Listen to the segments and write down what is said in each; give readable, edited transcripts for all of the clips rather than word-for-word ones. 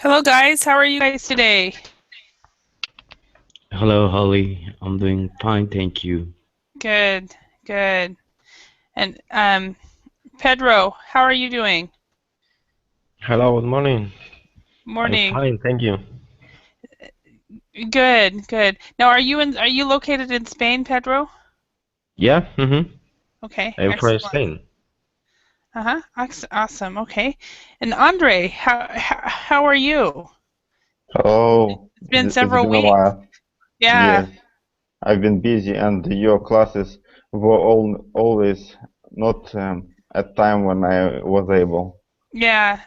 Hello, guys. How are you guys today? Hello, Holly. I'm doing fine, thank you. Good, good. And Pedro, how are you doing? Hello, good morning. I'm Morning. fine, thank you. Good, good. Now, are you located in Spain, Pedro? Yeah, Okay, I'm from excellent. Spain. Uh-huh. Awesome. Okay. And Andre, how are you? Oh, It's been it's several been a weeks. while. Yeah, Yes, I've been busy, and your classes were always not at time when I was able. yeah.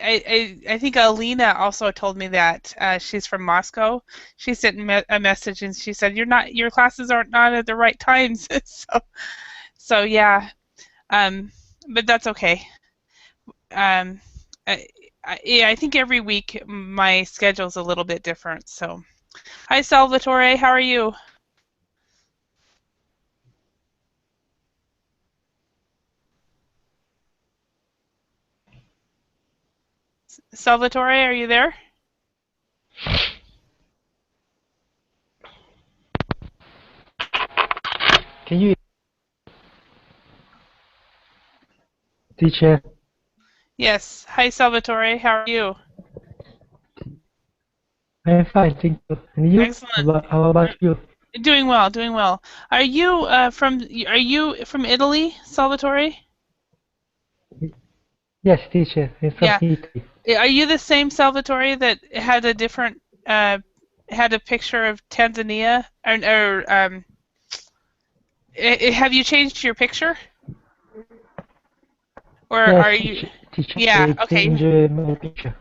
I think Alina also told me that she's from Moscow. She sent a message and she said your classes aren't not at the right times. So yeah, um, but that's okay. Um, yeah, I think every week my schedule's a little bit different. So hi Salvatore, how are you? Salvatore, are you there? Can you, teacher? Yes. Hi Salvatore, how are you? I'm fine, thank you. And you? Excellent. How about you? Doing well, doing well. Are you from Italy, Salvatore? Yes, teacher. I'm from Yeah. Italy. Are you the same Salvatore that had a different had a picture of Tanzania have you changed your picture or Yes, are you teacher. Yeah, I okay. change my picture.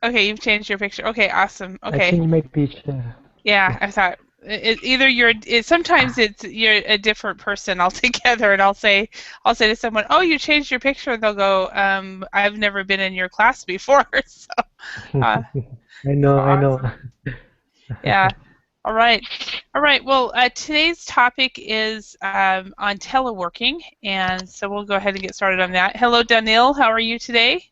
Okay, you've changed your picture. Okay, awesome. I Okay. change my picture. Yeah, Yes. I thought either sometimes you're a different person altogether, and I'll say to someone, "Oh, you changed your picture," and they'll go, "I've never been in your class before." So, uh, I know, I know. awesome. Yeah. All right. All right. Well, today's topic is on teleworking, and so we'll go ahead and get started on that. Hello, Daniil. How are you today?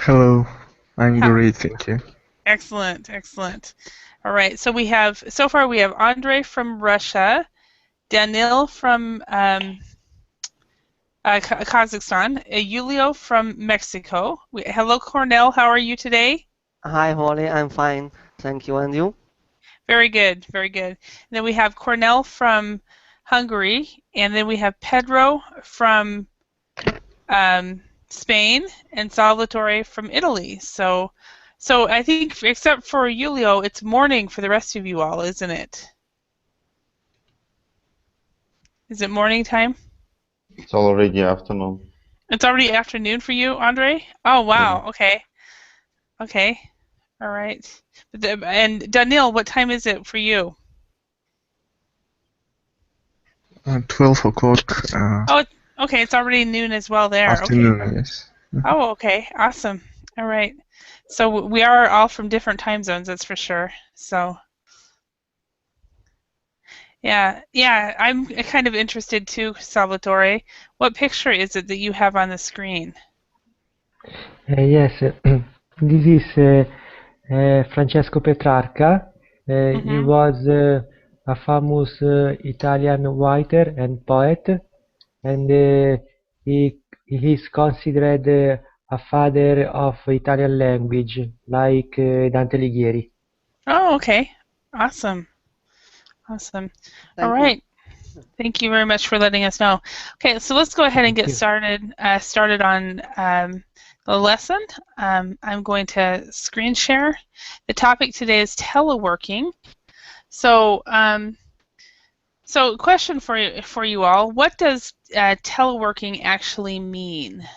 Hello, I'm How, great, thank you. excellent, excellent. All right. So far we have Andre from Russia, Daniil from Kazakhstan, Julio from Mexico. Hello, Cornell. How are you today? Hi, Holly. I'm fine. Thank you. And you? Very good, very good. And then we have Cornell from Hungary, and then we have Pedro from Spain, and Salvatore from Italy. So I think except for Julio, it's morning for the rest of you all, isn't it? Is it morning time? It's already afternoon. It's already afternoon for you, Andre? Oh, Yeah. wow. Okay. Okay. All right. And Daniil, what time is it for you? 12 o'clock Oh, okay. It's already noon as well there. Okay. afternoon, yes. Oh, okay. Awesome. All right. So we are all from different time zones, that's for sure. So yeah. I'm kind of interested too, Salvatore. What picture is it that you have on the screen? Yes, this is Francesco Petrarca. He Mm-hmm. was a famous Italian writer and poet, and he is considered a father of Italian language, like Dante Alighieri. Oh, okay. Awesome. Awesome. All Thank you. right. Thank you very much for letting us know. Okay, so let's go ahead and Thank get you. started on the lesson. I'm going to screen share. The topic today is teleworking. So, question for you all: what does teleworking actually mean?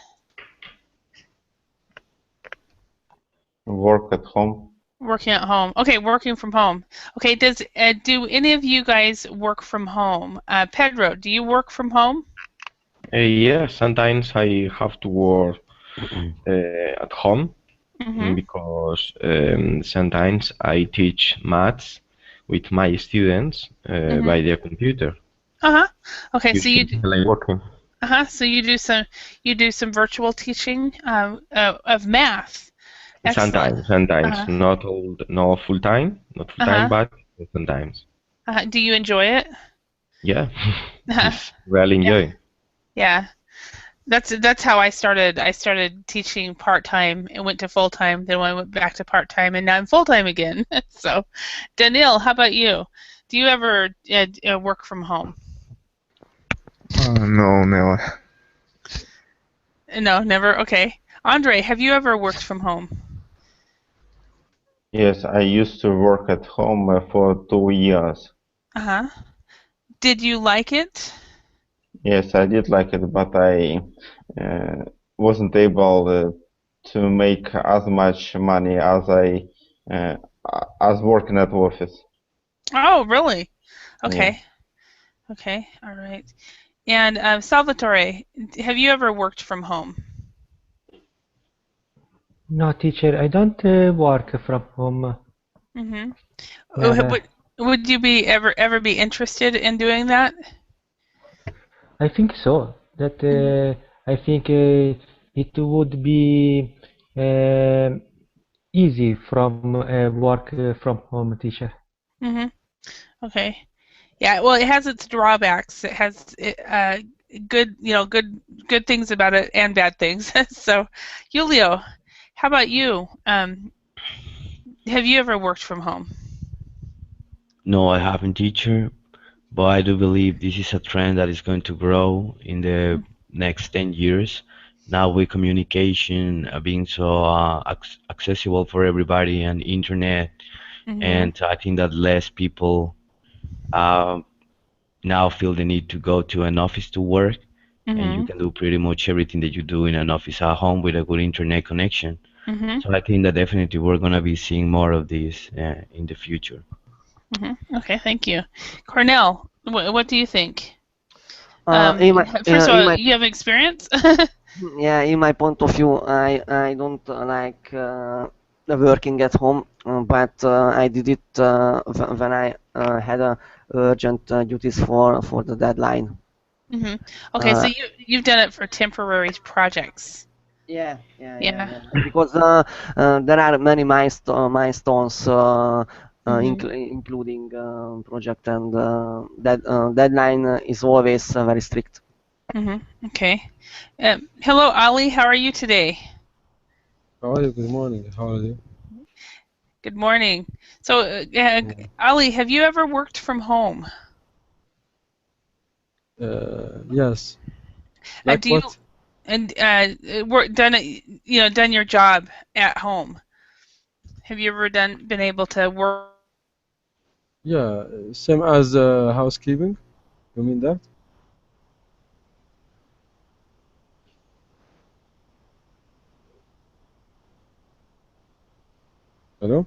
Work at home. Working at home. Okay, working from home. Okay, do any of you guys work from home? Pedro, do you work from home? Yeah, sometimes I have to work at home Mm-hmm. because sometimes I teach maths with my students Mm-hmm. by the computer, Uh-huh. Okay, so you using teleworking. So you do some virtual teaching of math. Excellent. Sometimes, Uh-huh. not full time, Uh-huh. but sometimes. Do you enjoy it? Yeah, Uh-huh. it's really Yeah. enjoy. Yeah. That's how I started. I started teaching part-time and went to full-time, then I went back to part-time, and now I'm full-time again. So, Daniil, how about you? Do you ever work from home? No, never. No, never. Okay. Andre, have you ever worked from home? Yes, I used to work at home for 2 years. Uh-huh. Did you like it? Yes, I did like it, but I uh, wasn't able to make as much money as I as working at office. Oh, really? Yeah. Okay. Okay. All right. And Salvatore, have you ever worked from home? No, teacher, I don't work from home. Mm-hmm. Never. Would you be ever be interested in doing that? I think so. That Mm-hmm. I think it would be easy from work from home, teacher. Mm-hmm. Okay. Yeah, well, it has its drawbacks. It has good, good things about it and bad things. So, Julio, how about you? Have you ever worked from home? No, I haven't, teacher, but I do believe this is a trend that is going to grow in the next 10 years. Now with communication being so accessible for everybody and internet, Mm-hmm. and I think that less people uh, now feel the need to go to an office to work, and you Mm-hmm. can do pretty much everything that you do in an office at home with a good internet connection. Mm-hmm. So I think that definitely we're gonna be seeing more of this in the future. Mm-hmm. Okay, thank you. Cornell, what do you think? In my First of in all, my you have experience? yeah, in my point of view, I don't like working at home, but I did it when I had urgent duties for the deadline. Hmm. Okay, so Uh, you've done it for temporary projects. yeah. Yeah. Because there are many milestones, Hmm. including project, and that deadline is always very strict. Hmm. Okay. Hello, Ali. How are you today? How are you? Good morning. How are you? Good morning. So, Ali, have you ever worked from home? Yes. And Like do you what? and done it, done your job at home? Have you ever been able to work? Yeah, same as housekeeping. You mean that? Hello?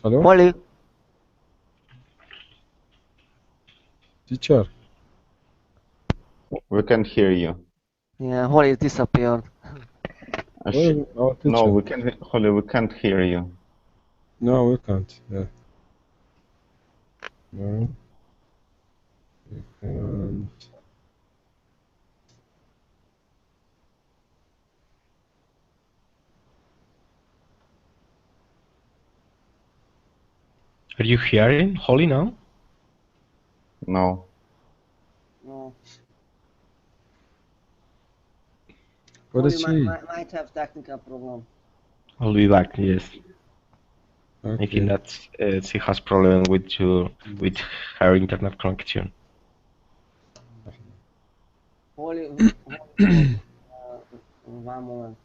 Hello? Holly, Teacher. We can't hear you. yeah, Holly disappeared. Where is our No, teacher? Holly, we can't hear you. No, we can't. Yeah. No, we can't. Are you hearing Holly now? No. No. What Holly is she? might have technical problem. I'll be back. Yes, I think Okay. that she has problem with her internet connection. Holly, one moment.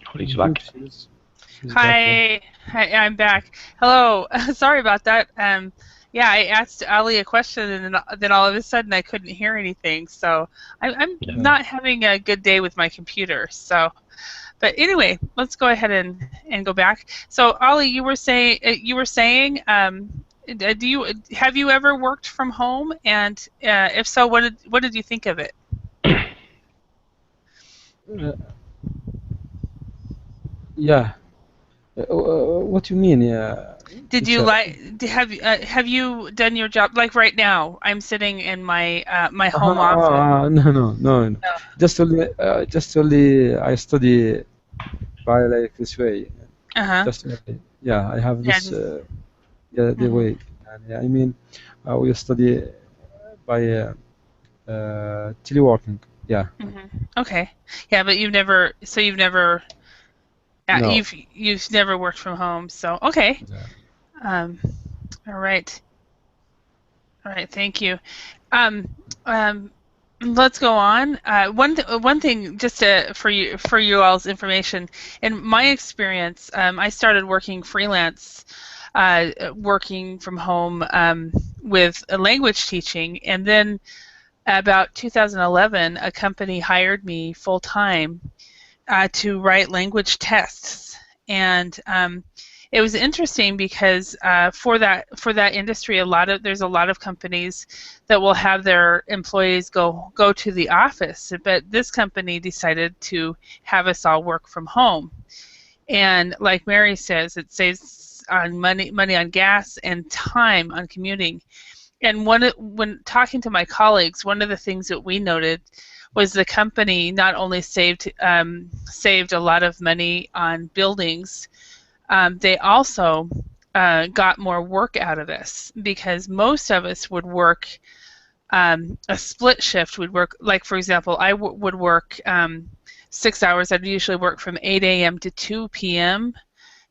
Holly's Good. back. She's back. Yeah. Hi, I'm back. Hello. Sorry about that. Yeah, I asked Ali a question, and then all of a sudden I couldn't hear anything. So I'm Yeah. not having a good day with my computer. So, but anyway, let's go ahead and go back. So Ali, you were saying, do you have you ever worked from home? And if so, what did you think of it? Uh, yeah. What you mean, Did you teacher? have you done your job like right now? I'm sitting in my home office. No, no, no, no. No. Just only I study by like this way. Uh-huh. Just only, yeah, I have Yeah, this just yeah, the mhm. way. And yeah, I mean, we study by teleworking. Yeah, Okay. Yeah, but you've never no. you've never worked from home. So, okay. Yeah. Um all right. All right, thank you. Um um let's go on. One thing just for you all's information. In my experience, I started working freelance, working from home with language teaching, and then about 2011, a company hired me full time to write language tests, and it was interesting because for that industry, there's a lot of companies that will have their employees go to the office, but this company decided to have us all work from home. And like Mary says, it saves on money on gas and time on commuting. And when talking to my colleagues, one of the things that we noted was the company not only saved a lot of money on buildings, they also got more work out of this because most of us would work a split shift. We'd work, like for example, would work 6 hours. I'd usually work from 8 a.m. to 2 p.m.,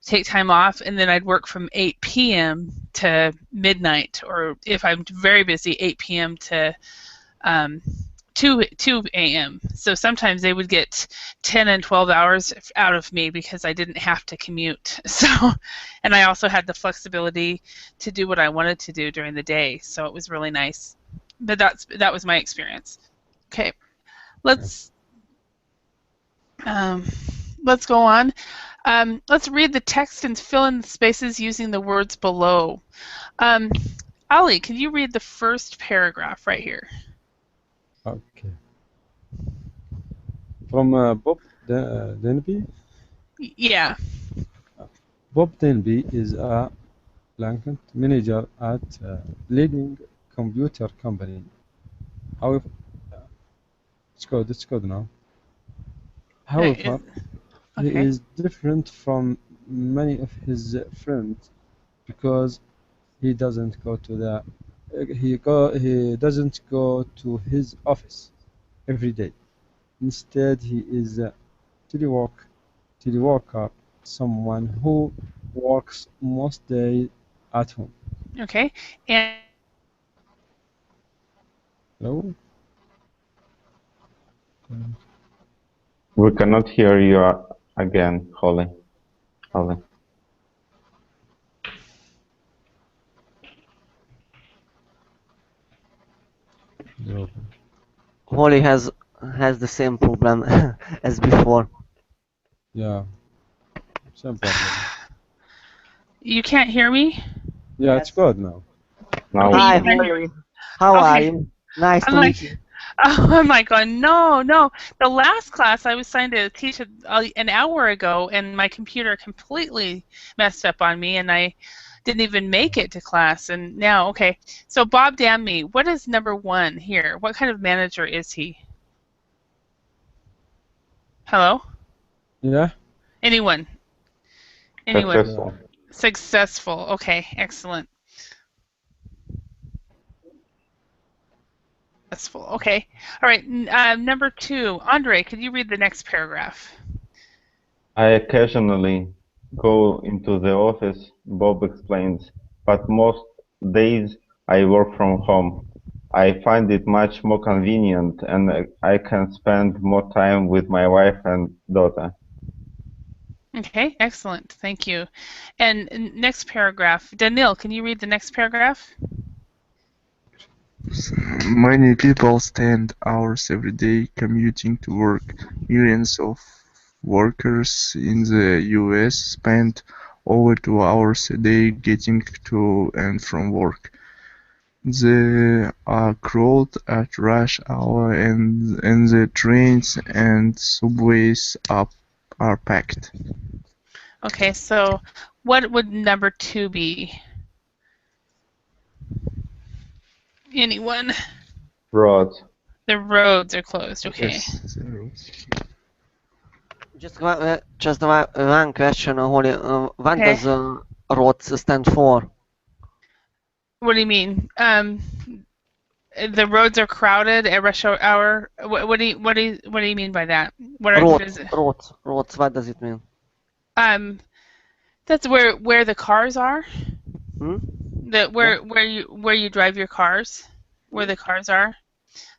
take time off, and then I'd work from 8 p.m. to midnight, or if I'm very busy, 8 p.m. to um, 2 a.m. So sometimes they would get 10 and 12 hours out of me because I didn't have to commute. So, and I also had the flexibility to do what I wanted to do during the day. So it was really nice. But that was my experience. Okay, let's um, let's go on. Let's read the text and fill in the spaces using the words below. Um, Ali, can you read the first paragraph right here? Okay. From Bob Denby. Yeah. Bob Denby is a blanket manager at leading computer company. However, it's code now. However, he Okay. is different from many of his friends because he doesn't go to the he doesn't go to his office every day. Instead, he is a teleworker, someone who works most days at home. Okay. And Hello? We cannot hear you again, Holly. Holly. Hello. Holly has the same problem as before. Yeah, same problem. you can't hear me? Yeah, it's Yes. good now. Now Okay, we you Hi, can. can hear. Holly. How are Okay. you? Nice I'm to like, meet you. I'm like going, no, no. The last class I was trying to teach an hour ago, and my computer completely messed up on me, and I didn't even make it to class. And now, okay. So Bob Dammy, what is number one here? What kind of manager is he? Hello? Yeah? Anyone? Anyone? Yeah. Successful. Successful. Okay, excellent. Successful. Okay. All right. Number two, Andre, could you read the next paragraph? I occasionally go into the office, Bob explains, but most days I work from home. I find it much more convenient and I can spend more time with my wife and daughter. Okay, excellent. Thank you. And next paragraph. Daniil, can you read the next paragraph? Many people spend hours every day commuting to work. Millions of workers in the US spend over 2 hours a day getting to and from work. They are crowded at rush hour and the trains and subways are packed. Okay, so what would number 2 be? Anyone? Roads. The roads are closed. Okay. Yes, the roads. Just one question, Holly. What Okay. does ROTS stand for? What do you mean? The roads are crowded at rush hour. What do you mean by that? ROTS. What does it mean? That's where the cars are. Hmm? Where you drive your cars, where the cars are.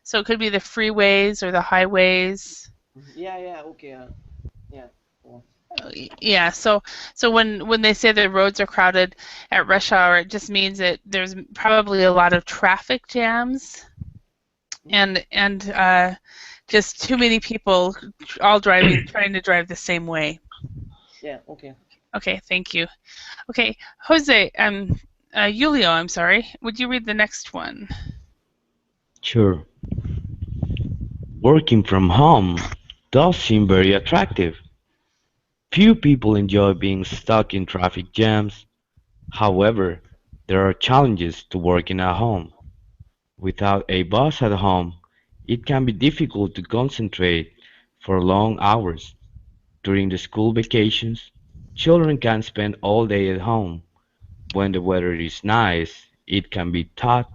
So it could be the freeways or the highways. Yeah. Okay. Yeah. Yeah, so when they say the roads are crowded at rush hour, it just means that there's probably a lot of traffic jams and just too many people all trying to drive the same way. Yeah. Okay. Okay, thank you. Okay, Jose, Julio, I'm sorry. Would you read the next one? Sure. Working from home does seem very attractive. Few people enjoy being stuck in traffic jams. However, there are challenges to working at home. Without a boss at home, it can be difficult to concentrate for long hours. During the school vacations, children can spend all day at home. When the weather is nice, it can be tough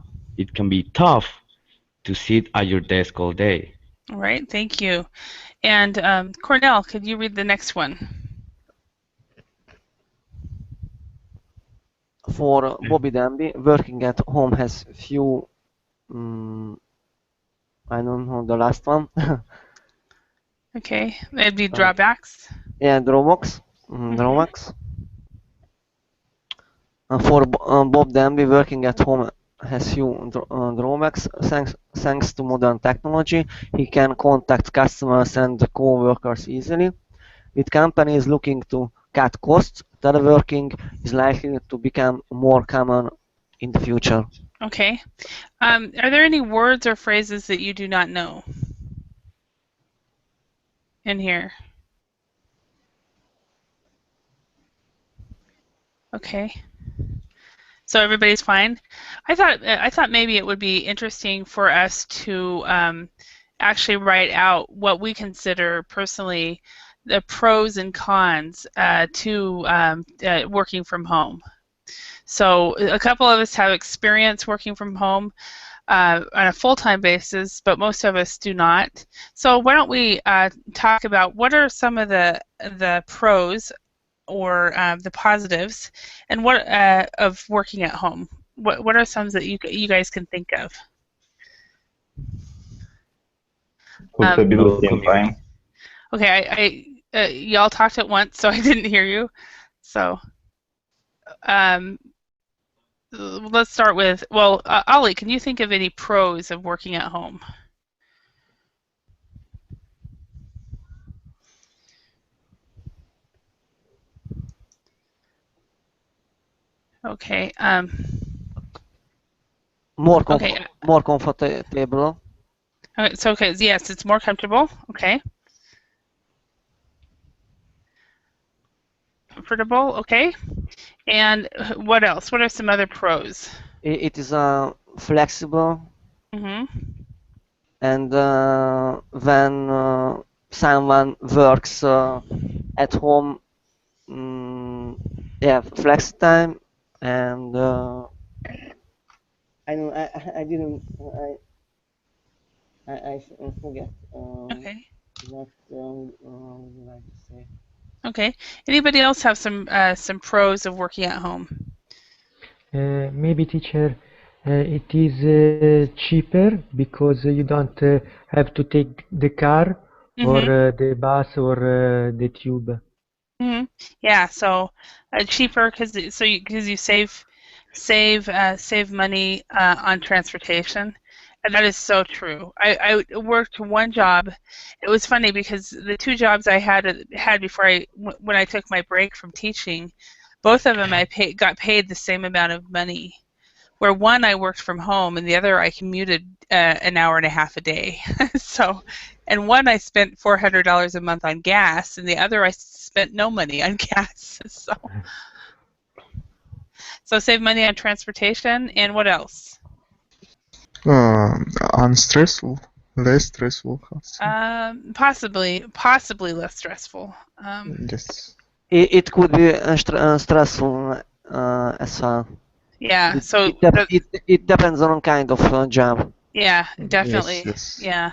to sit at your desk all day. All right, thank you. And Cornell, could you read the next one? For Bobby Danby, working at home has few. I don't know the last one. Okay, that'd be drawbacks. Yeah, drawbacks. Drawbacks. For Bob Danby, working at home has few drawbacks. Thanks to modern technology, he can contact customers and co-workers easily. With companies looking to cut costs, teleworking is likely to become more common in the future. Okay. Are there any words or phrases that you do not know in here? Okay. So everybody's fine. I thought maybe it would be interesting for us to actually write out what we consider personally the pros and cons to working from home. So a couple of us have experience working from home on a full-time basis, but most of us do not. So why don't we talk about what are some of the pros or the positives, and what of working at home? What are some that you guys can think of? Flexibility in time. Okay, y'all talked at once, so I didn't hear you. So let's start with, well, Ollie, can you think of any pros of working at home? Okay. More Okay. comfortable. Okay, yes, it's more comfortable. Okay. Comfortable. Okay. And what else? What are some other pros? It is flexible, and when someone works at home, yeah, flex time, and I don't, I didn't, I forget Okay. what would you like to say. Okay. Anybody else have some pros of working at home? Maybe teacher, it is cheaper because you don't have to take the car or the bus or the tube. Yeah, so cheaper because you save money on transportation, and that is so true. I worked one job. It was funny because the two jobs I had before when I took my break from teaching, both of them got paid the same amount of money. Where one I worked from home and the other I commuted an hour and a half a day. So, and one I spent $400 a month on gas, and the other I spent no money on gas. So save money on transportation, and what else? Unstressful, less stressful, how to say. Possibly less stressful. Yes. It could be stressful as well. Yeah. It, So it, dep- it, it depends on kind of job. yeah, Yes, definitely. yes. Yeah,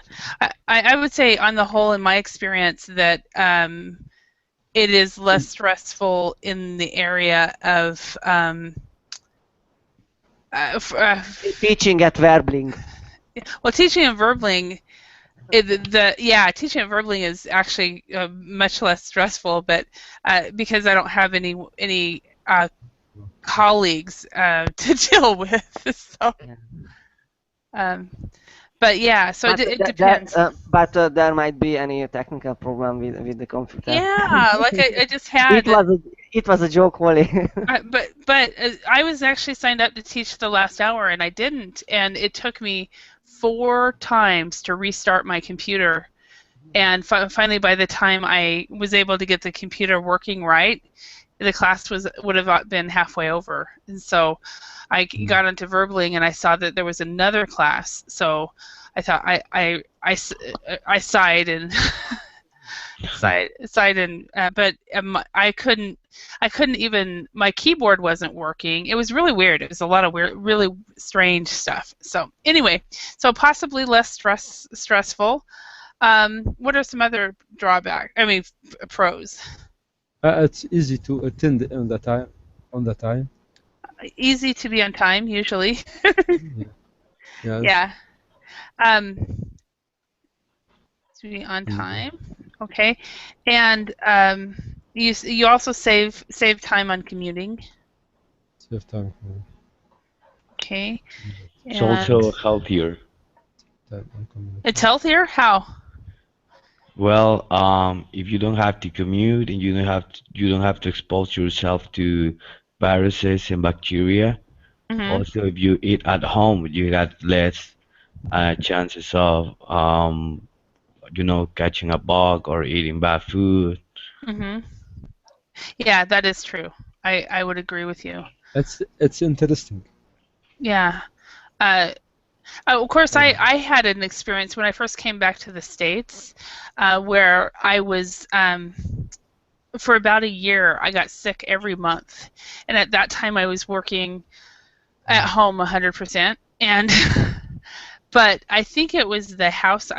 I would say on the whole, in my experience, that it is less stressful in the area of Teaching at Verbling. well, teaching and verbling. Teaching and verbling is actually much less stressful, but because I don't have any colleagues to deal with, so. Yeah. Um, but yeah, so But it depends. there might be any technical problem with the computer. Yeah, like I just had. It was a joke, Wally. But I was actually signed up to teach the last hour and I didn't, and it took me 4 times to restart my computer. And finally, by the time I was able to get the computer working right, the class would have been halfway over. And so I got onto Verbling and I saw that there was another class. So I thought I sighed and sighed and but I couldn't even, my keyboard wasn't working. It was really weird. It was a lot of weird, really strange stuff. So anyway, so possibly less stressful. What are some other pros? It's easy to attend on the time. On the time. Easy to be on time usually. Yeah. Yes. Yeah. To be on time. Okay. And you also save time on commuting. Save time. Okay. It's And also healthier. it's healthier? How? Well, if you don't have to commute and you don't have to expose yourself to viruses and bacteria. Also, if you eat at home, you got less chances of catching a bug or eating bad food. Yeah, that is true. I would agree with you. It's interesting. Yeah. Of course, I had an experience when I first came back to the States where I was, for about a year, I got sick every month. And at that time, I was working at home 100%. And but I think it was the house.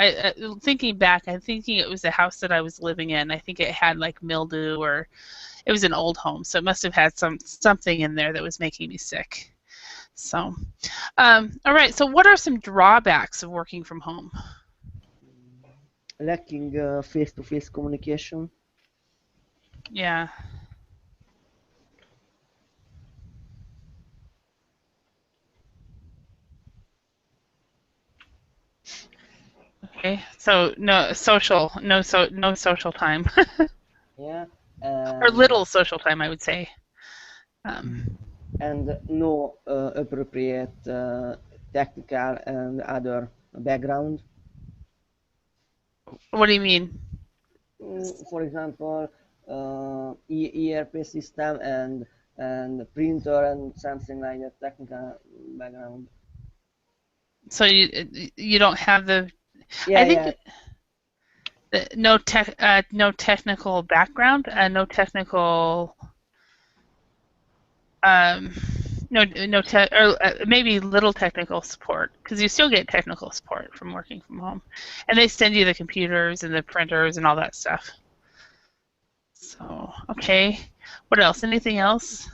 Thinking back, I'm thinking it was the house that I was living in. I think it had like mildew, or it was an old home, so it must have had something in there that was making me sick. So, all right. So, what are some drawbacks of working from home? Lacking face-to-face communication. Yeah. Okay. So no social time. Yeah. Or little social time, I would say. And no appropriate technical and other background. What do you mean? For example, ERP system and printer and something like that technical background. So you don't have the. Yeah, I think yeah. no technical background, no technical. Or maybe little technical support, because you still get technical support from working from home, and they send you the computers and the printers and all that stuff. So okay, what else? Anything else?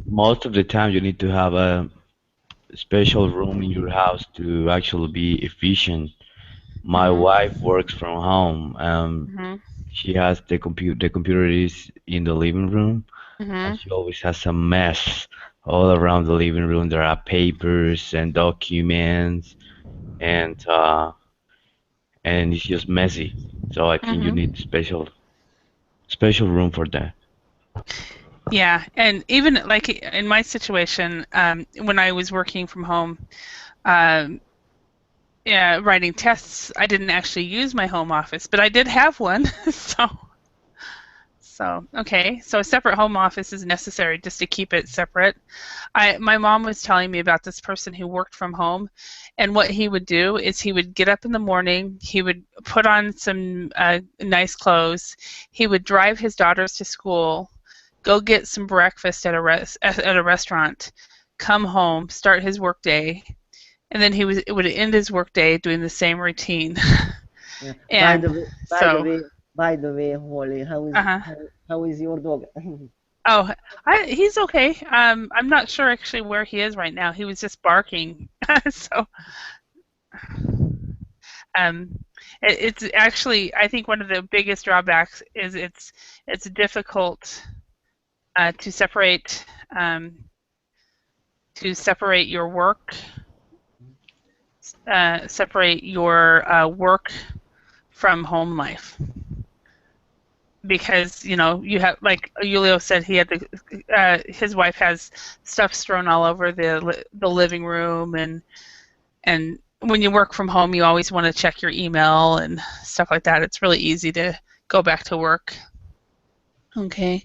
Most of the time, you need to have a special room in your house to actually be efficient. My wife works from home. she has the computer is in the living room, and Mhm. she always has a mess all around the living room. There are papers and documents, and it's just messy. So I think you need Mhm. special room for that. Yeah, and even like in my situation, when I was working from home, um, yeah, writing tests, I didn't actually use my home office, but I did have one. So okay, so a separate home office is necessary just to keep it separate. My mom was telling me about this person who worked from home, and what he would do is he would get up in the morning, he would put on some nice clothes, he would drive his daughters to school, go get some breakfast at a restaurant, come home, start his workday, and then would end his workday doing the same routine. Yeah. By And the way, by the so, way, by the way, Holly, uh-huh. how is your dog? Oh, he's okay. I'm not sure actually where he is right now. He was just barking. So, um, it's actually, I think one of the biggest drawbacks is it's difficult to um, separate your work, separate your work from home life, because you have, like Julio said, he had his wife has stuff thrown all over the living room, and when you work from home, you always want to check your email and stuff like that. It's really easy to go back to work. Okay.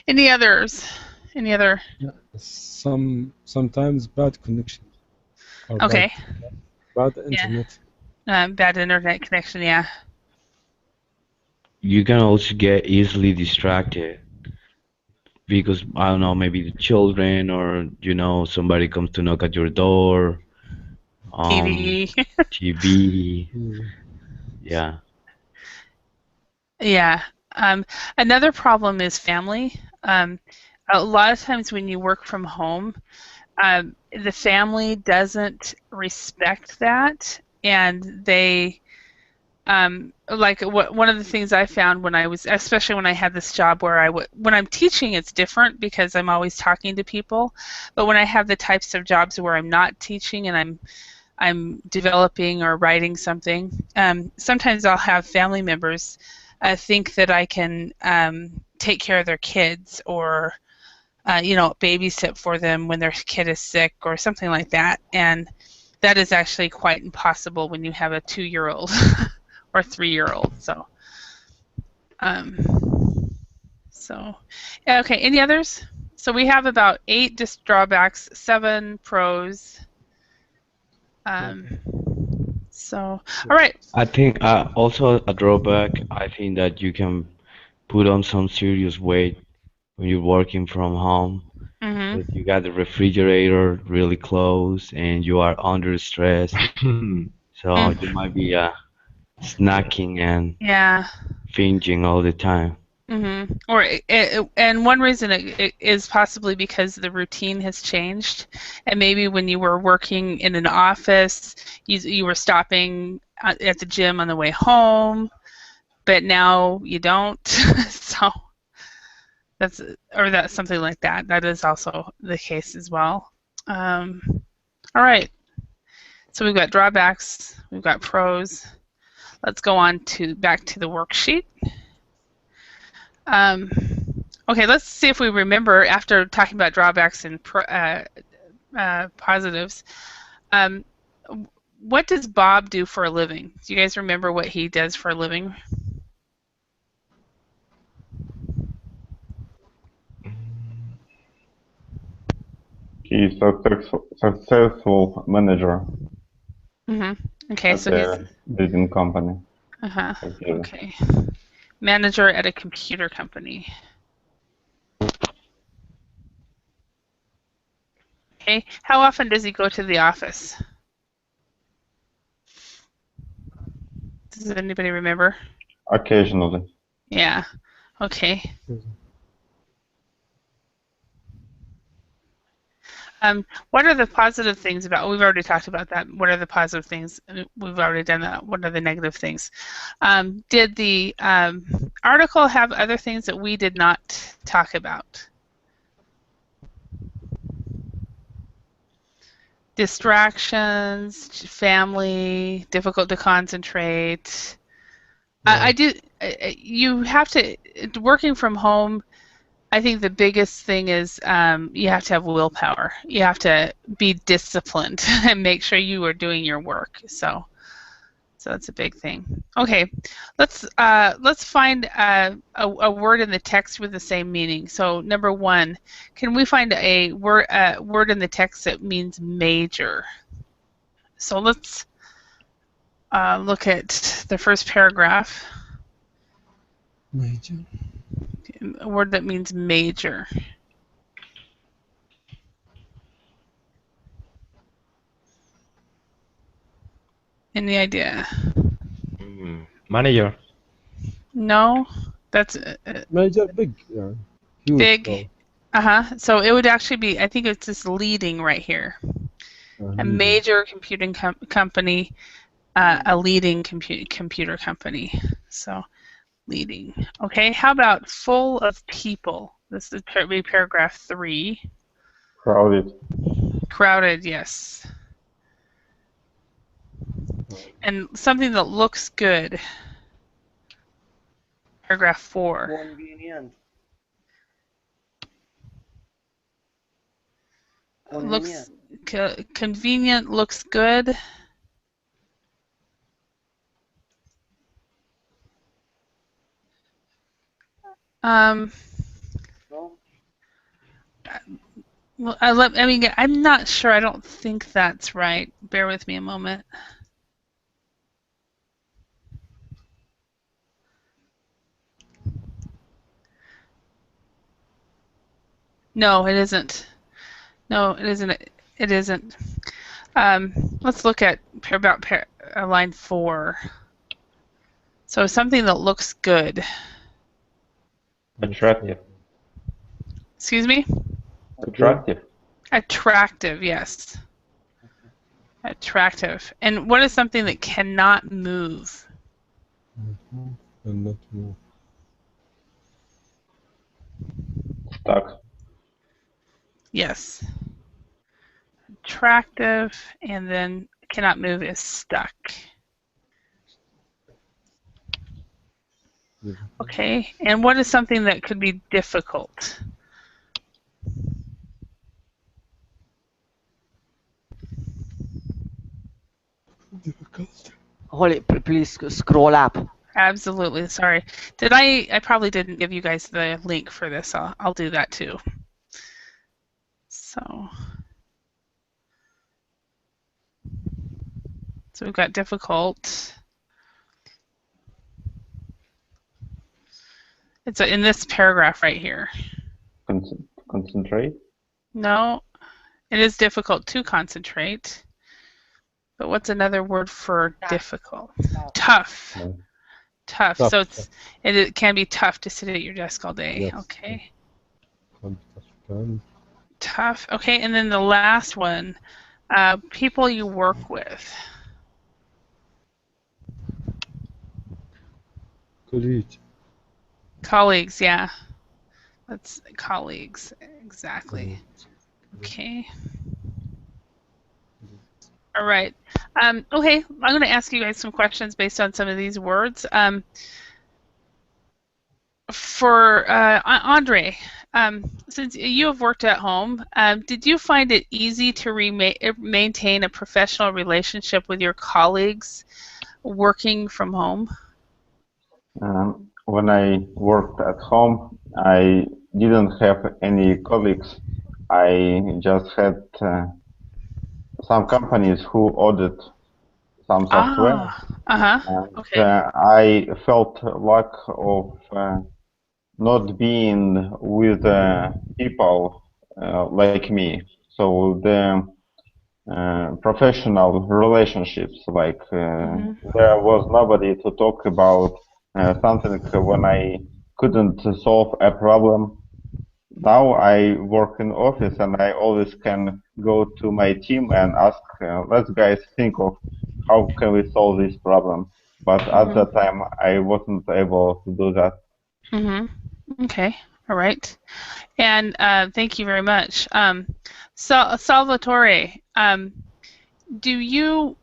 Any others? Any other? Yeah. Sometimes bad connection or Okay. bad Yeah. internet. Bad internet connection. Yeah. You can also get easily distracted because I don't know, maybe the children or somebody comes to knock at your door, um, TV. TV, Mm. yeah. Yeah. Um, Another problem is family. A lot of times when you work from home, the family doesn't respect that, and they like one of the things I found when I was, especially when I had this job where when I'm teaching, it's different because I'm always talking to people, but when I have the types of jobs where I'm not teaching and I'm developing or writing something, sometimes I'll have family members think that I can take care of their kids, or babysit for them when their kid is sick or something like that. And that is actually quite impossible when you have a 2-year-old or 3-year-old. Um, so, yeah, okay. Any others? So we have about 8 just drawbacks, 7 pros. Um, so, all right. I think also a drawback, I think that you can put on some serious weight when you're working from home. Because Mm-hmm. you got the refrigerator really close and you are under stress. So you Mm, might be snacking and yeah. finging all the time. Or and one reason it is possibly because the routine has changed, and maybe when you were working in an office, you were stopping at the gym on the way home, but now you don't. So that's something like that. That is also the case as well. Um, all right. So we've got drawbacks, we've got pros. Let's go on to back to the worksheet. Um, okay, let's see if we remember after talking about drawbacks and positives. Um, what does Bob do for a living? Do you guys remember what he does for a living? He is successful manager Okay, at so he's a leading company. uh-huh. Computer. Okay, manager at a computer company. Okay, how often does he go to the office? Does anybody remember? Occasionally. Yeah. Okay. What are the positive things about? We've already talked about that. What are the positive things? We've already done that. What are the negative things? Did the article have other things that we did not talk about? Distractions, family, difficult to concentrate. I do. You have to working from home. I think the biggest thing is you have to have willpower. You have to be disciplined and make sure you are doing your work. So that's a big thing. Okay, let's find a word in the text with the same meaning. So number one, can we find a word in the text that means major? So let's look at the first paragraph. Major. A word that means major. Any idea? Manager. No, that's Major, big, yeah. Huge. big. So it would actually be. I think it's this leading right here. A Leading. major computing company, a leading computer company. So leading. Okay. How about full of people? This is paragraph 3. Crowded. Crowded. Yes. And something that looks good. Paragraph 4. Convenient. Looks convenient. Looks good. No? Well, I'm not sure. I don't think that's right. Bear with me a moment. No, it isn't. No, it isn't. It isn't. Let's look at line 4. So something that looks good. Attractive. Excuse me? Attractive. Attractive, yes. Attractive. And what is something that cannot move? And not move. Stuck. Yes. Attractive, and then cannot move is stuck. Okay, and what is something that could be difficult? Difficult. Holly, please scroll up. Absolutely. Sorry. I probably didn't give you guys the link for this. I'll do that too. So we've got difficult. It's in this paragraph right here. Concentrate. No, it is difficult to concentrate. But what's another word for difficult? Tough. No. Tough. Tough. So it can be tough to sit at your desk all day. Yes. Okay. Can. Tough. Okay, and then the last one, people you work with. Colleague. Colleagues, yeah. That's colleagues, exactly. Okay. All right. Okay, I'm going to ask you guys some questions based on some of these words. For Andre, since you have worked at home, did you find it easy to maintain a professional relationship with your colleagues working from home? When I worked at home, I didn't have any colleagues. I just had some companies who audit some software. And Okay. I felt lack of not being with people like me. So the professional relationships, like there was nobody to talk about something when I couldn't solve a problem. Now I work in office and I always can go to my team and ask, let's guys think of how can we solve this problem. But at Mhm. that time, I wasn't able to do that. Mhm. Okay. All right. And thank you very much. Salvatore, do you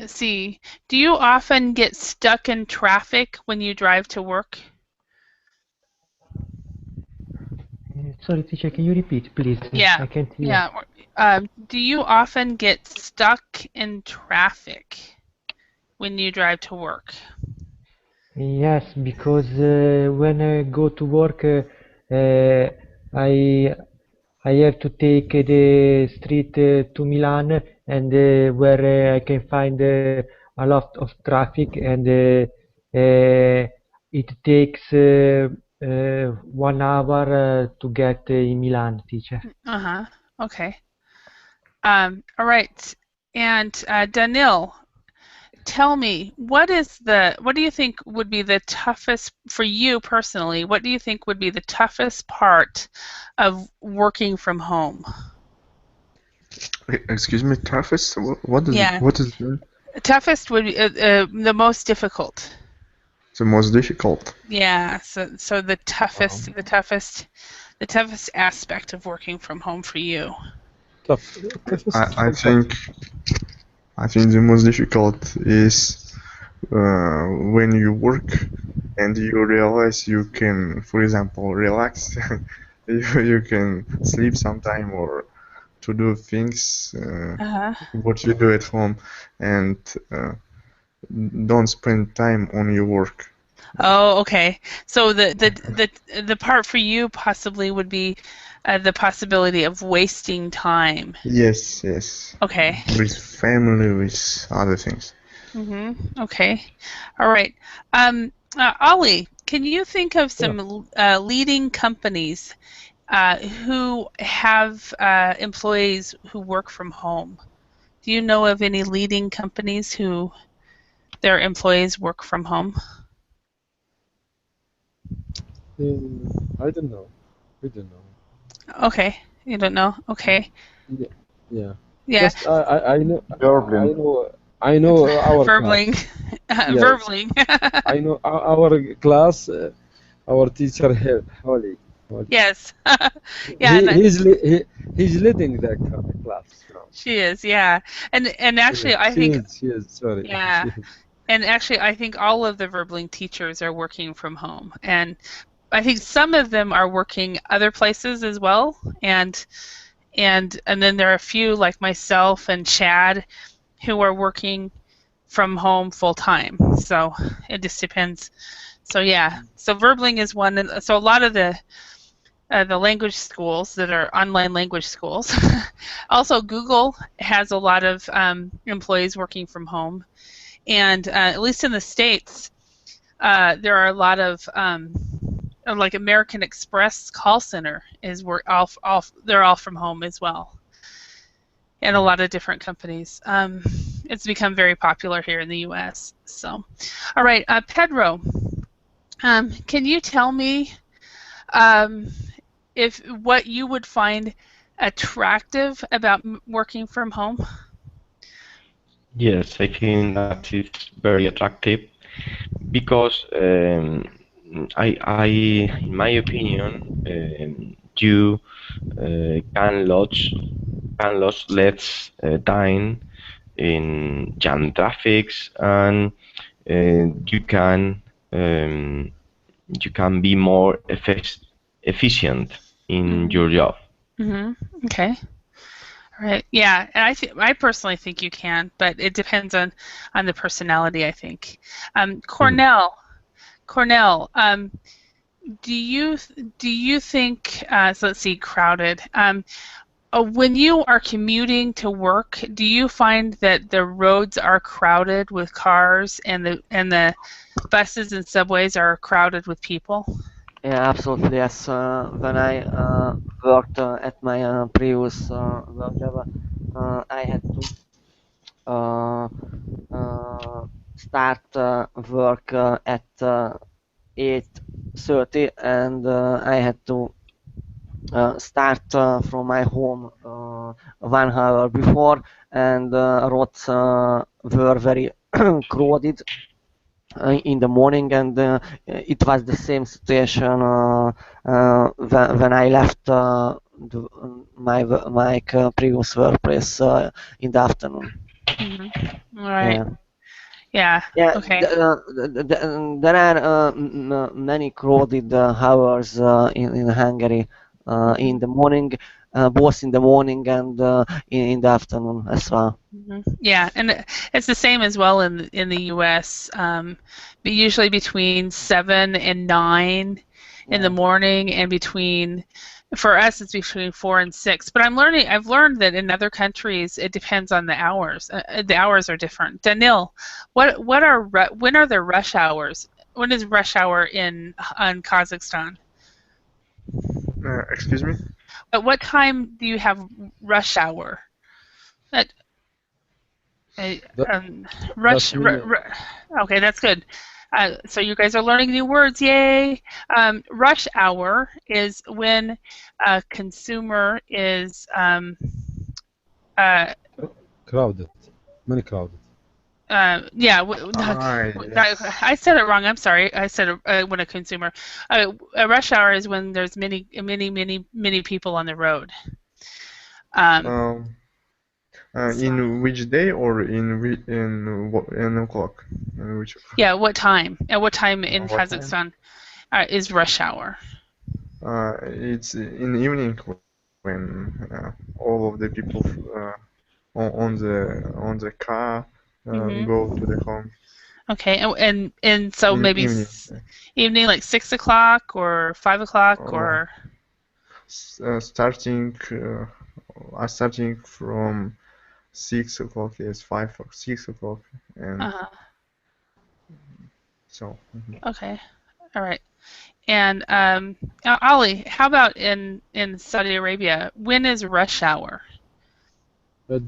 see? Do you often get stuck in traffic when you drive to work? Sorry, teacher, can you repeat, please? Yeah. I can't hear. Yeah. Do you often get stuck in traffic when you drive to work? Yes, because when I go to work, I I have to take the street to Milan, and where I can find a lot of traffic, and it takes 1 hour to get in Milan, teacher. Uh-huh. Okay. All right. And Daniil, tell me, what do you think would be the toughest for you personally? What do you think would be the toughest part of working from home? Excuse me, toughest? Yeah, What is the toughest would be the most difficult. most difficult? Yeah, so the toughest, Um, the toughest aspect of working from home for you. Tough, toughest I and tough. think the most difficult is when you work and you realize you can, for example, relax. You can sleep sometime or to do things Uh-huh. what you do at home and uh, don't spend time on your work. Oh, okay. So the part for you possibly would be the possibility of wasting time. Yes, yes. Okay. With family, with other things. Okay. All right. Ollie, can you think of Yeah. some leading companies who have employees who work from home? Do you know of any leading companies who their employees work from home? I don't know. We don't know. Okay. You don't know? Okay. Yeah. Yeah. Yeah. Just I know I Dublin. know I know our class. Verbling. Yes. Verbling. I know our class. Our teacher here, Holly. Yes. Yeah, He and he's li he, he's leading the class now. she is. Yeah. And actually I think She is. Sorry, yeah. she is. And actually I think all of the Verbling teachers are working from home. And I think some of them are working other places as well. And then there are a few like myself and Chad who are working from home full time. So it just depends. So yeah, so Verbling is one, and so a lot of the language schools that are online language schools. Also, Google has a lot of employees working from home, and at least in the states, there are a lot of like American Express call center is they're all from home as well, and a lot of different companies. It's become very popular here in the U.S. So, all right, Pedro, can you tell me um, if what you would find attractive about working from home? Yes, I think that is very attractive because in my opinion, you can lose less time in jam traffics, and um, you can be more efficient in Mm-hmm. your job. Mm-hmm. Okay. All right. Yeah, and I personally think you can, but it depends on the personality, I think. Mhm. Cornell, do you do you think so let's see, crowded. When you are commuting to work, do you find that the roads are crowded with cars and the buses and subways are crowded with people? Yeah, absolutely. Yes. When I worked at my previous work job, I had to uh, start work at 8:30, and I had to start from my home 1 hour before, and roads were very crowded in the morning, and it was the same situation when I left my previous workplace in the afternoon. All right. Yeah. Yeah. Yeah, Okay. there are many crowded hours in Hungary in the morning, both in the morning and in the afternoon as well. Yeah, and it's the same as well in the U.S. But usually between 7 and 9 in the Yeah. morning, and for us it's between 4 and 6. But I've learned that in other countries it depends on the hours. The hours are different. Danil, when are the rush hours? When is rush hour on Kazakhstan? Excuse me? At what time do you have rush hour? At, uh, That um, that rush. mean Okay, that's good. So you guys are learning new words, yay! Rush hour is when a consumer is uh, crowded, many crowded. yeah. Yes. I said it wrong. I'm sorry. I said when a consumer. A rush hour is when there's many people on the road. Um, Um, so in which day or in o'clock? In which yeah, what time? At what time in what time? Kazakhstan is rush hour? It's in the evening when all of the people on the car go to Hmm. the home Okay, and so in maybe evening. evening, like 6 o'clock or 5 o'clock, Uh, or starting from 6 o'clock, yes, 5 or 6 o'clock, and uh, so. okay, all right. And Ali, how about in Saudi Arabia? When is rush hour?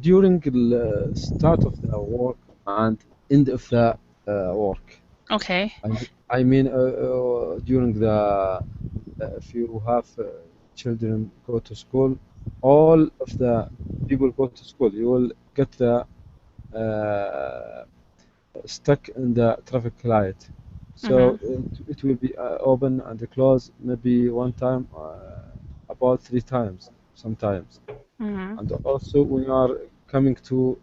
During the start of the work and end of the work. Okay. I mean, during the if you have children go to school, all of the people go to school. You will get the uh, stuck in the traffic light. So Mhm. it will be open and close maybe one time, about 3 times sometimes. Mhm. And also when you are coming to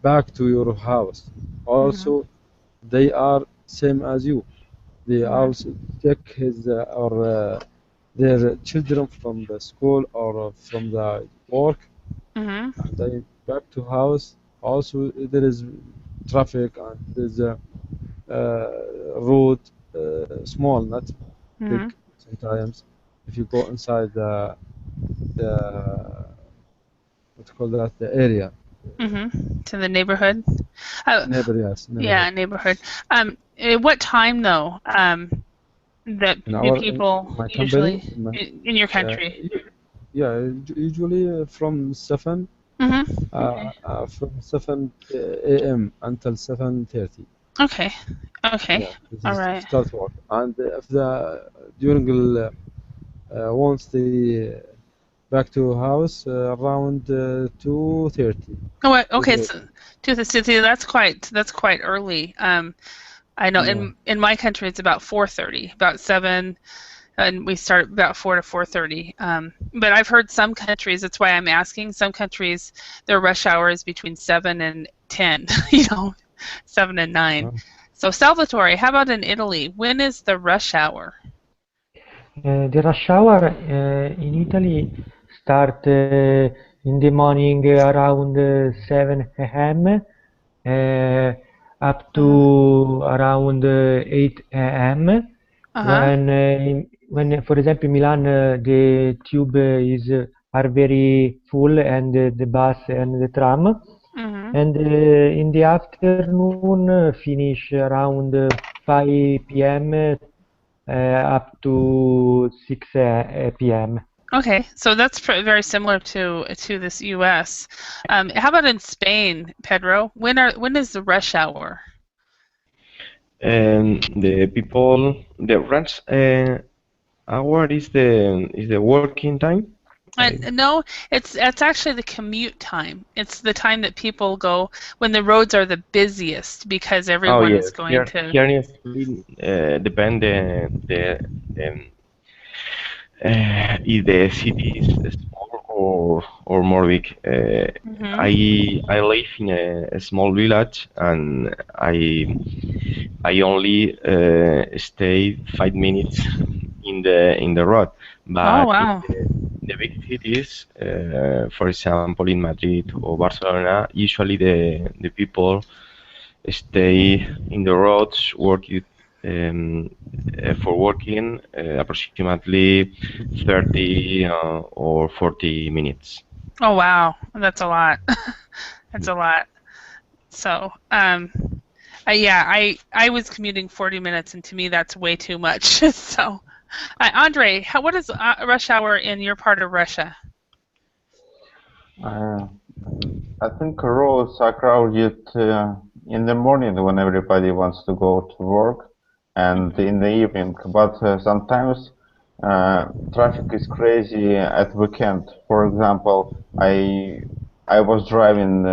back to your house, Mhm. also they are same as you. They Mhm. also take his or their children from the school or from the work, Mhm. and they back to house. Also there is traffic and there's a road, small, not big. Mhm. Sometimes if you go inside the what you call that, the area, Mhm. To the neighborhood. Uh, neighbor, yes, yeah, neighborhood. neighborhood. What time though? That In do our people my company, usually in your uh, country? yeah, usually from 7 Mhm. from 7 a.m. until 7:30. Okay. Okay. Yeah, this All is right. start work. And if the during once they back to house around 2:30. Oh, okay. 2:30. So to the city, that's quite early. I know Yeah. in my country it's about 4:30, about 7, and we start about 4 to 4:30. But I've heard some countries. That's why I'm asking. Some countries their rush hour is between 7 and 10. 7 and 9. Uh, So Salvatore, how about in Italy? When is the rush hour? The rush hour in Italy start in the morning around 7 a.m. Up Uh-huh. to around 8 a.m. Uh-huh. When, for example, Milan, the tube is are very full, and the bus and the tram, Mhm. and in the afternoon finish around 5 p.m. Up to 6 p.m. Okay, so that's very similar to this U.S. How about in Spain, Pedro? When is the rush hour? And the people, the rents, What is the working time? No, it's actually the commute time. It's the time that people go when the roads are the busiest because Oh everyone is yes, going here to. here in Spain, depend the if the city is small or more big. Hmm. I live in a small village and I only stay 5 minutes in the road, Oh but wow. in the big cities, for example in Madrid or Barcelona, usually the people stay in the roads working for working approximately 30 or 40 minutes. Oh wow. That's a lot. That's a lot. So, yeah, I was commuting 40 minutes, and to me that's way too much. So, Andre, what is rush hour in your part of Russia? Uh, I think roads are crowded in the morning when everybody wants to go to work and Hmm. in the evening, but sometimes traffic is crazy at weekend. For example, I was driving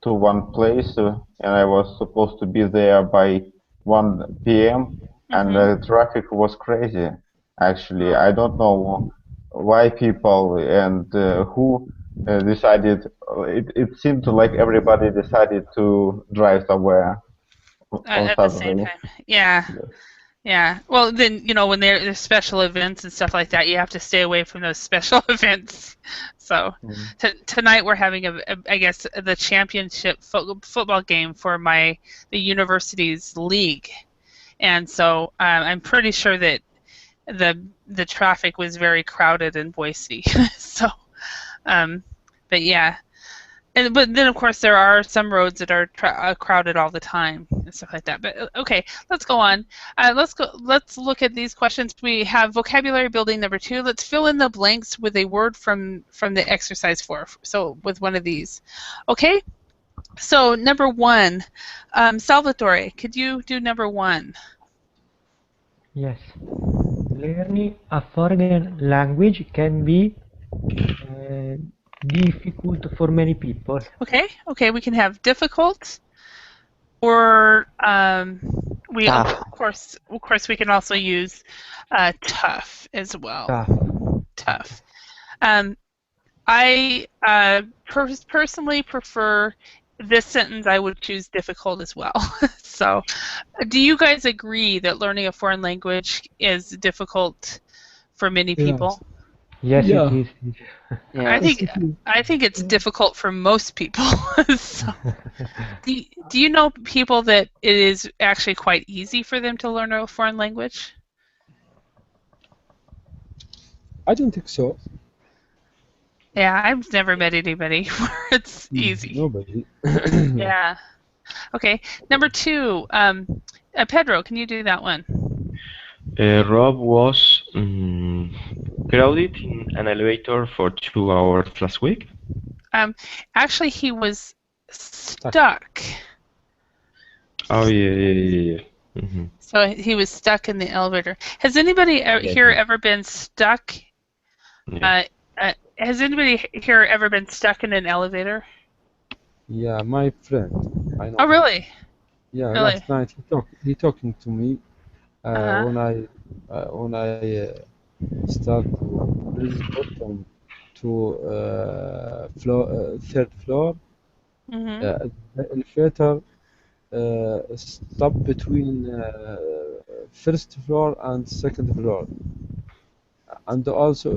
to one place and I was supposed to be there by 1 p.m. and Hmm. the traffic was crazy. Actually, I don't know why people and who decided. It seemed like everybody decided to drive somewhere on At the same Saturday. time. Yeah. Yes. Yeah. Well, then, when there's special events and stuff like that, you have to stay away from those special events. So, Mm. tonight we're having I guess the championship football game for the university's league. And so, I'm pretty sure that the traffic was very crowded in Boise. So, um, but yeah, but then of course there are some roads that are crowded all the time and stuff like that. But okay, let's go on. Let's look at these questions. We have vocabulary building number 2. Let's fill in the blanks with a word from the exercise 4. So with one of these. Okay. So number 1, Salvatore, could you do number 1? Yes. Learning a foreign language can be uh, difficult for many people. Okay. Okay, we can have difficult, or we Tough. of course we can also use tough as well. Tough. Okay. Tough. Um, I personally prefer this sentence. I would choose difficult as well. So, do you guys agree that learning a foreign language is difficult for many people? Yes. Yes, it Yeah. is. I Yes. Yes, think it is. I think it's difficult for most people. So, do you know people that it is actually quite easy for them to learn a foreign language? I don't think so. Yeah, I've never met anybody where it's easy. Nobody. Yeah. Yeah. Okay. Number 2, Pedro, can you do that one? Rob was crowded in an elevator for 2 hours last week. Um, Actually, he was Stuck. stuck. Oh yeah, yeah, yeah, yeah. So he was stuck in the elevator. Has anybody Yes, here yes, ever been stuck? yes. Has anybody here ever been stuck in an elevator? Yeah, my friend. I know Oh, him. really? Yeah, Really? last night he talking to me Uh-huh. when I start to press button to third floor. Mm-hmm. The elevator stop between first floor and second floor, and also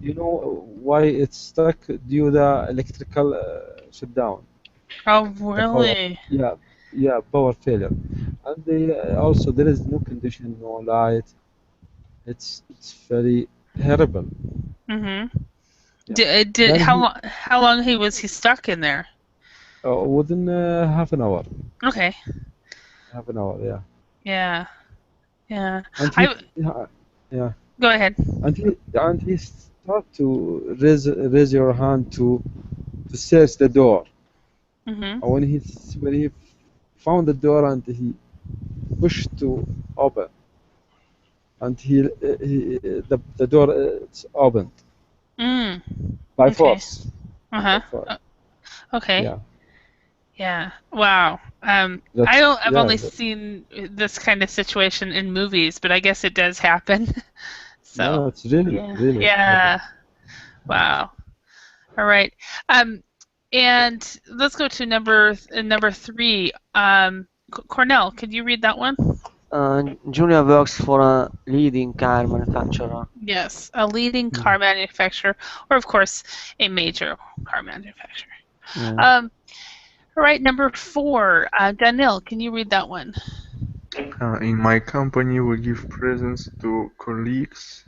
you know why it's stuck due the electrical shutdown, Oh, the power. really? Yeah, yeah, power failure, and also there is no condition, no light. It's very horrible. Mm-hmm. Yeah. Did Then how long was he stuck in there? within half an hour, Okay. yeah. Yeah. Yeah. And he, I yeah, yeah. Go ahead. And he start to raise your hand to search the door. Mm-hmm. And when he found the door and he pushed to open, and the door is opened Mm. by Okay. force. Uh-huh. By force. Okay. Yeah, Yeah. Wow. that's I've yeah, only seen this kind of situation in movies, but I guess it does happen. So, no, it's really yeah. really happened. Yeah. Wow. All right. Um, and let's go to number three. Cornell, could you read that one? Junior works for a leading car manufacturer. Yes, a leading Hmm. car manufacturer, or of course, a major car manufacturer. Yeah. All right, number four. Daniel, can you read that one? In my company, we give presents to colleagues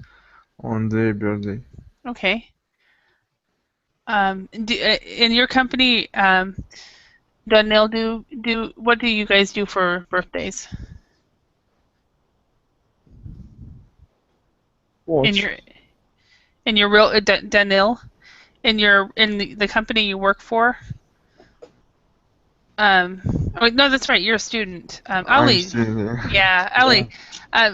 on their birthday. Okay. In your company, Daniel, what do you guys do for birthdays? In Watch. your real Daniel, in the company you work for? Um, oh no, that's right. You're a student. I'm Ali, still there. yeah, Yeah, Ali. yeah,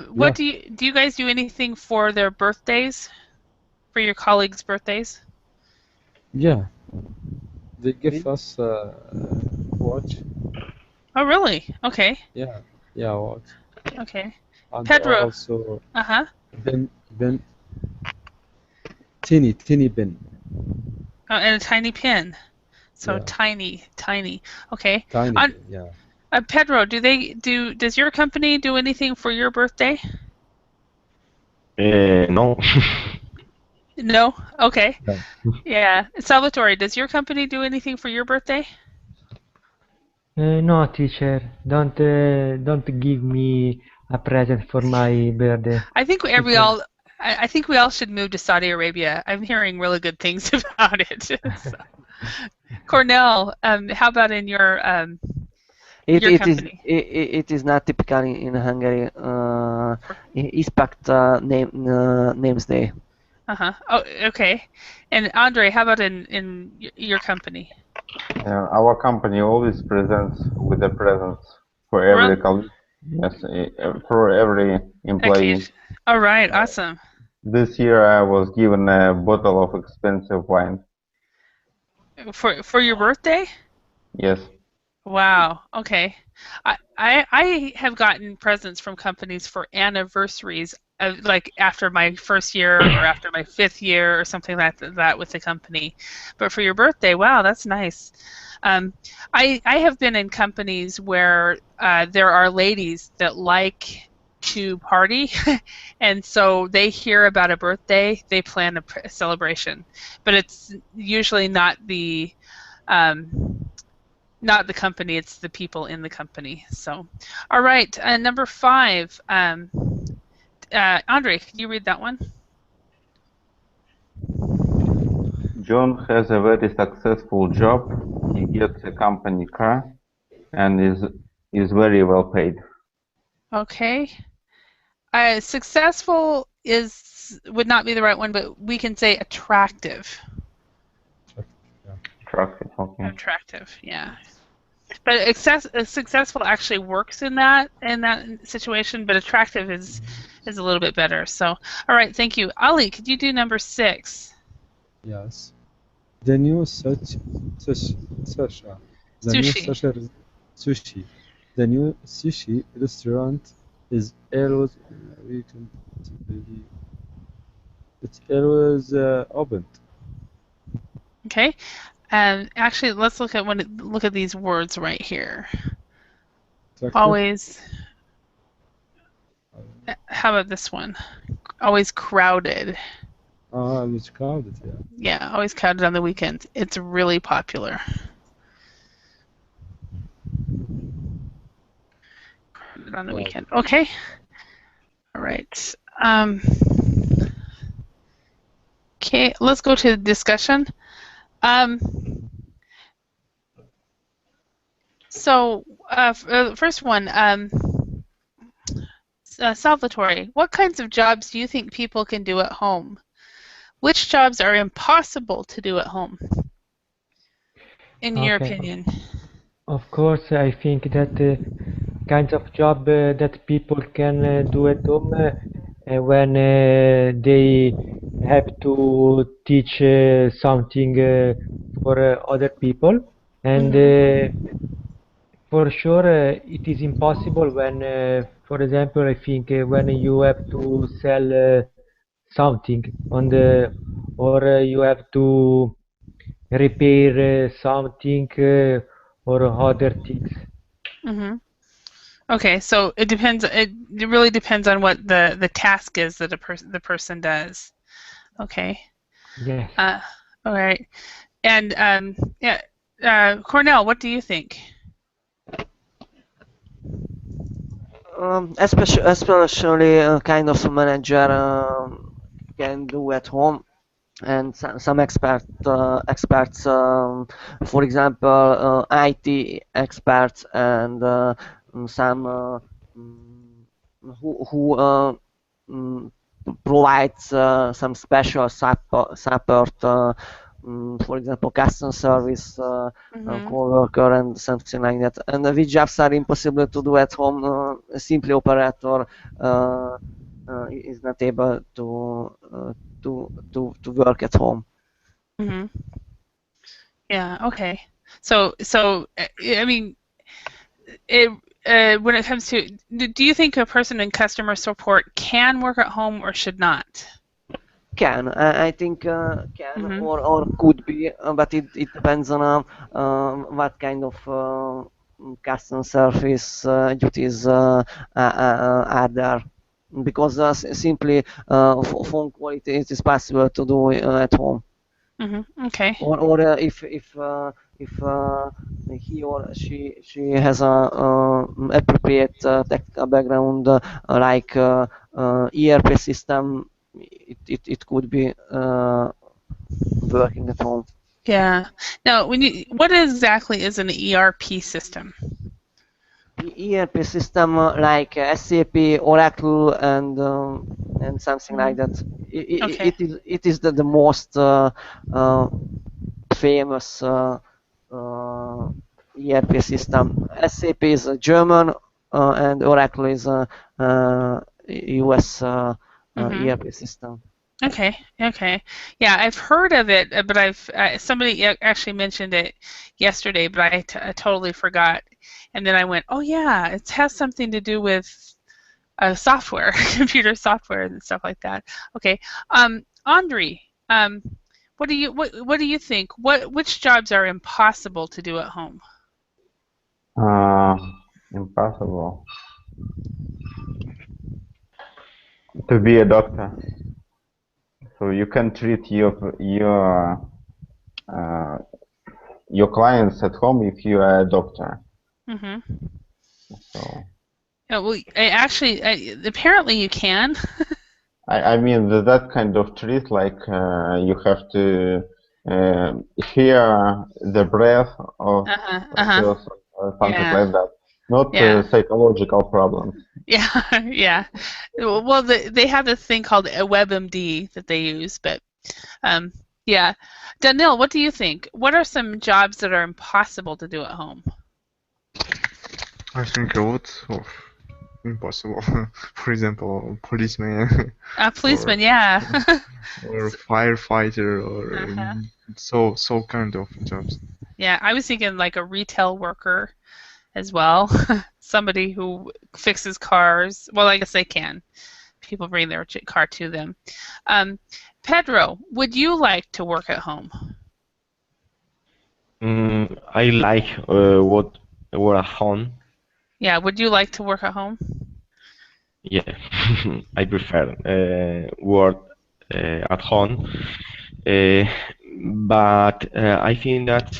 What do you guys do anything for their birthdays? For your colleagues' birthdays? yeah. They give Really? us watch. Oh, really? Okay, Yeah, yeah, watch. okay. And Pedro. also Uh-huh. Ben, teeny Ben. Oh, and a tiny pin. So Yeah, tiny, tiny. Okay. tiny On Ben. Yeah. Pedro, does your company do anything for your birthday? No. No? Okay. No. Yeah. Salvatore, does your company do anything for your birthday? No, teacher, don't give me a present for my birthday. I think every Teacher, all I think we all should move to Saudi Arabia. I'm hearing really good things about it. So, Cornell, how about in It your it is company? it is not typical in Hungary. For, Impact names day. uh-huh. Oh, okay. And Andre, how about in your company? Our company always presents with a present for Real every colleague. Yes, for every employee. occasion. All right, awesome. This year I was given a bottle of expensive wine. For your birthday? Yes. Wow. Okay. I have gotten presents from companies for anniversaries, like after my first year or after my fifth year or something like that with the company. But for your birthday, wow, that's nice. Um, I have been in companies where there are ladies that like to party, and so they hear about a birthday, they plan a celebration, but it's usually um, not the company, it's the people in the company. So, all right, number five. Andre, can you read that one? John has a very successful job. He gets a company car and is very well paid. Okay. Successful would not be the right one, but we can say attractive. Yeah. Attractive, okay. Attractive, yeah. But successful actually works in that situation, but attractive is a little bit better. So, all right, thank you. Ali, could you do number six? Yes. The new such such the new Sushi. sushi. The new sushi restaurant is always we can believe it's always opened. Okay. Actually, let's look at these words right here. Attractive. Always. How about this one? Always crowded. It's crowded. Yeah. Yeah, always crowded on the weekends. It's really popular. Crowded on the Wow. weekend. Okay. All right. Okay, let's go to the discussion. Um, so, first one, Salvatore, what kinds of jobs do you think people can do at home? Which jobs are impossible to do at home, in your okay. opinion? Of course, I think that kinds of job that people can do at home and when they have to teach something for other people, and Mhm. for sure it is impossible when, for example, I think when you have to sell something on the, or you have to repair something or other things. Mhm. Okay, so it depends. It really depends on what the task is that the person does. Okay. Yes. Uh, all right. And yeah, Cornell, what do you think? Especially kind of manager can do at home, and some experts, for example, IT experts, and some mm, who mm, provides some special support, for example, customer service, Mhm. co-worker, and something like that. And which jobs are impossible to do at home. Simply operator is not able to work at home. Mhm. Yeah. Okay. So I mean, it when it comes to, do you think a person in customer support can work at home or should not? Can, I think, can, Mhm. or could be, but it depends on what kind of customer service duties are there. Because simply phone quality, it is possible to do at home. Mhm. Okay. Or if he or she has a appropriate technical background, like ERP system, it could be working at home. Yeah. Now, what exactly is an ERP system? ERP system, like SAP, Oracle, and something like Mhm. that. Okay. It is the most famous uh, ERP system. SAP is German, and Oracle is US Mhm. ERP system. Okay. Okay. Yeah, I've heard of it, but somebody actually mentioned it yesterday, but I totally forgot. And then I went, oh yeah, it has something to do with software, computer software and stuff like that. Okay. Andre, what do you think? Which jobs are impossible to do at home? Uh, Impossible to be a doctor. So you can treat uh, your clients at home if you are a doctor. Mm-hmm. So Yeah, well, apparently you can. I mean that kind of treat, like you have to hear the breath of Uh-huh. a Uh-huh. person or something Yeah. like that. Not Yeah. psychological problems. Yeah. Yeah. Well, they have this thing called a WebMD that they use, but um, yeah. Daniil, what do you think? What are some jobs that are impossible to do at home? I think a lot of impossible. For example, policeman A or policeman, yeah. or firefighter or Uh-huh. so kind of jobs. Yeah, I was thinking like a retail worker as well. Somebody who fixes cars. Well, I guess they can. People bring their car to them. Um, Pedro, would you like to work at home? I like what work at home. Yeah, would you like to work at home? Yeah, I prefer work at home. Uh, but I think that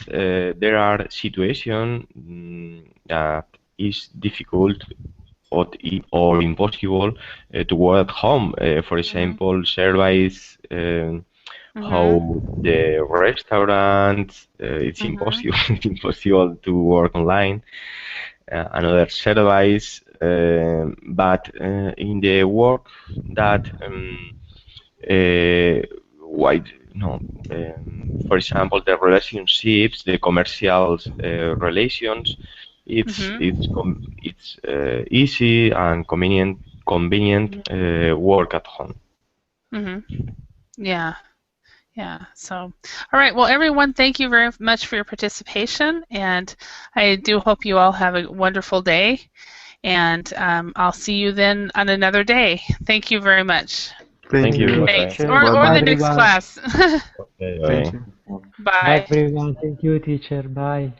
there are situations that is difficult or impossible to work at home. For Mhm. example, service, Mhm. how the restaurant, it's Mhm. impossible, it's impossible to work online. Another service, but in the work that uh, why no for example the relationships, the commercial relations, it's Mhm. easy and convenient work at home. Yeah. Yeah. So, all right. Well, everyone, thank you very much for your participation, and I do hope you all have a wonderful day. And I'll see you then on another day. Thank you very much. Thank Thank Thank you. you, you. Bye. Thanks. teacher. Or Bye Bye, the bye. next everyone. class. Okay, Thank bye. you. Bye, Bye. everyone. Thank you, teacher. Bye.